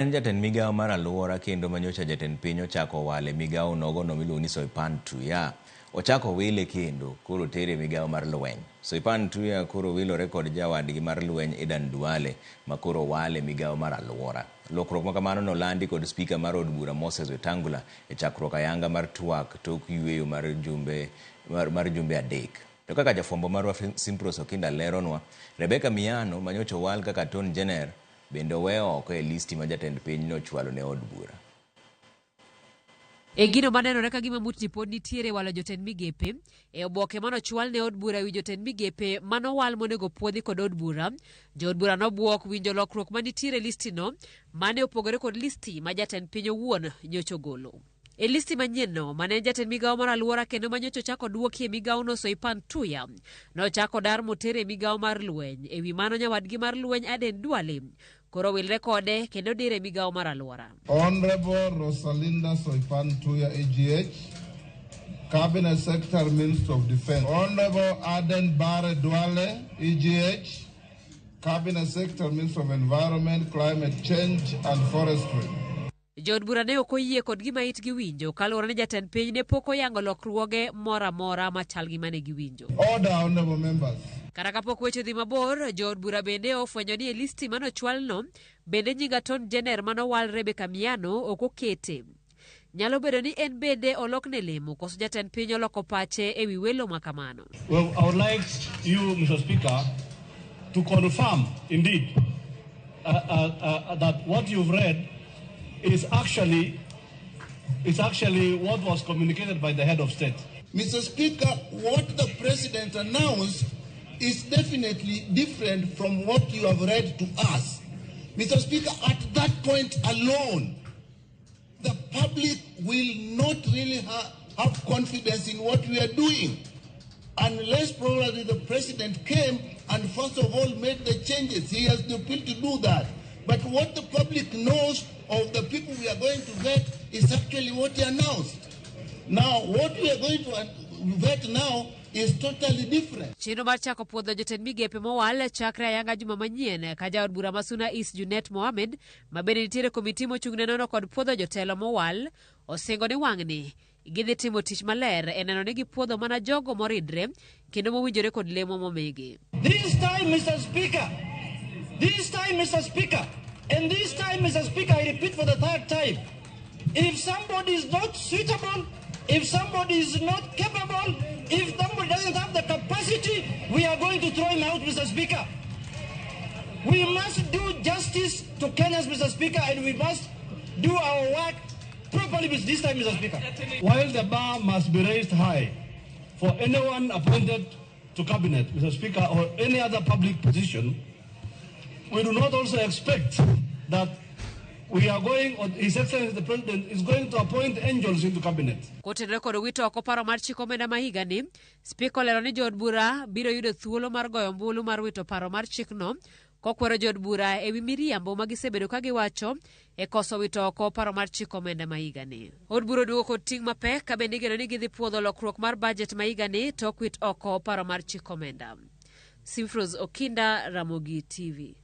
Jatend migao mar aluora kendo manyocha jatend piny ochako wale migao nogono miluongo ni Soipan Tuya. Ochako wile kendo koro tere migao mar lweny. Soipan Tuya koro wilore kod jawadgi mar lweny Duale makoro wale migao mar aluora. Lokruok makamano nolandi kod spika mar od bura Moses Wetangula e chakruok ayanga mar twak tok yweyo mar jumbe adek. To kaka jafwambo marwa Simpros Okinda leronwa, Rebecca Miano manyocha wal kaka ton jener bende oweyo oko e listi ma jatend piny nochwalo ne od bura. E gino manenore ka gima mutni pod nitiere walo jotend migepe e oboke manochwal ne od bura wi jotend migepe manowal monego puodhi kod od bura. Jo od bura nobuok winjo lokruok manitiere listi no mane opogore kod listi ma jatend piny owuon nyocho golo. E listi manyienno mane jatend migao mar aluora kendo manyocho chako duokie migao no Soipan Tuya nochako dar motere migao mar lweny e wi mano nyawadgi mar lweny Duale koro wilre kode kendo dire migao mar aluora. Honorable Rosalinda Soipan Tuya AGH, Cabinet Secretary Minister of Defense. Honorable Aden Bare Duale AGH, Cabinet Secretary Minister of Environment, Climate Change and Forestry. Jod bura ne okoyie kod gima itgi winjo kaluwore ni jatend piny ne pok oyango lokruoge mora machal gi mane giwinjo. Order, honorable members. Kata kapok weche dhi mabor, jod bura bende ofwenyo ni e listi manochwal no bende nyinga ton jener manowal Rebecca Miano ok okete. Nyalo bedo ni en bende olokne lemo koso jatend piny oloko pache e wi welo makamano. Well, I would like you, Mr. Speaker, to confirm indeed that what you've read is actually what was communicated by the head of state. Mr. Speaker, what the President announced is definitely different from what you have read to us. Mr. Speaker, at that point alone, the public will not really have confidence in what we are doing, unless probably the President came and first of all made the changes. He has the ability to do that. But what the public knows of the people we are going to get is actually what he announced. Now, what we are going to get now is totally different. Chino mar chako puodho jotend migepe mowal chakre ayanga juma manyien ka jaod bura Masuna East Junet Mohamed mabende nitiere komiti mochung'ne nono kod puodho jotelo mowal osingo ni wang'ni gidhi timo tich maler e neno ni gipuodho mana jogo moridre kendo mowinjore kod lemo momigi. This time, Mr. Speaker, and this time, Mr. Speaker, I repeat for the third time, if somebody is not suitable, if somebody is not capable, if somebody doesn't have the capacity, we are going to throw him out, Mr. Speaker. We must do justice to Kenyans, Mr. Speaker, and we must do our work properly this time, Mr. Speaker. While the bar must be raised high for anyone appointed to cabinet, Mr. Speaker, or any other public position, we do not also expect that we are going, or His Excellency the President is going to appoint angels into cabinet. Kotenre kod wito oko paro mar chik omenda ma higa ni, spika olero ni jod bura biro yudo thuolo mar goyo ombulu mar wito paro mar chik no, kokwero jod bura e wi miriambo ma gisebedo ka giwacho e koso wito oko paro mar chik omenda ma higa ni. Od bura duogo kod ting' mapek ka bende igeno ni gidhi puodho lokruok mar budget ma higa ni tok wit oko paro mar chik omenda. Simpros Okinda, Ramogi TV.